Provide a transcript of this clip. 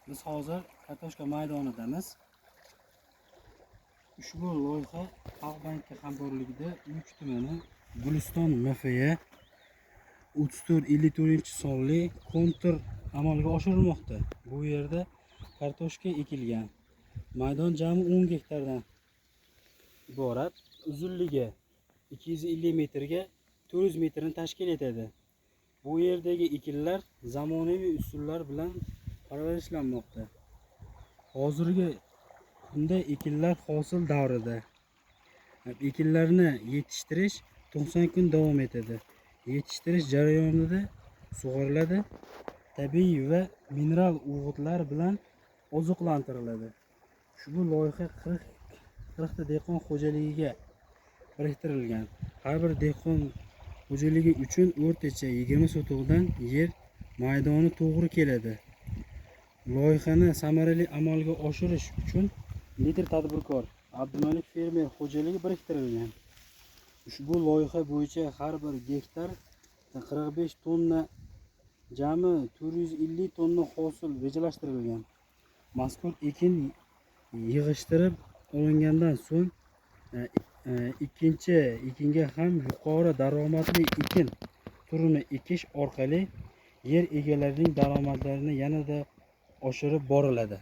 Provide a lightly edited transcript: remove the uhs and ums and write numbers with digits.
Biz hozir kartoshka maydonidamiz. Ushbu loyiha Xalq banki hamkorligida Uyk tumani Guliston MFga 34-54-sonli kontur amalga oshirilmoqda. Bu yerda kartoshka ekilgan. Maydon jami 10 gektardan iborat. Uzunligi 250 metrga 400 metrni tashkil etadi. Bu yerdagi ekinlar zamonaviy usullar bilan parvarishlanmoqda. Hozirgi kunda ekinlar hosil davrida. Ekinlarni yetishtirish 90 kun davom etadi. Yetishtirish jarayonida sug'oriladi, tabiiy va mineral o'g'itlar bilan oziqlantiriladi. Ushbu loyiha 40 ta dehqon xo'jaligiga biriktirilgan. Har bir dehqon xo'jaligi uchun o'rtacha 20 sotixdan yer maydoni to'g'ri keladi. Loyihani samarali amalga oshirish uchun lider tadbirkor Abdumalik fermer xo'jaligi biriktirilgan. Ushbu loyiha bo'yicha har bir gektar 45 tonna, jami 450 tonna hosil rejalashtirilgan. Mazkur ekin yig'ishtirib olingandan so'ng ikkinchi ekinga ham yuqori daromadli ekin turini ekish orqali yer egalarining daromadlarini yanada oshirib boriladi.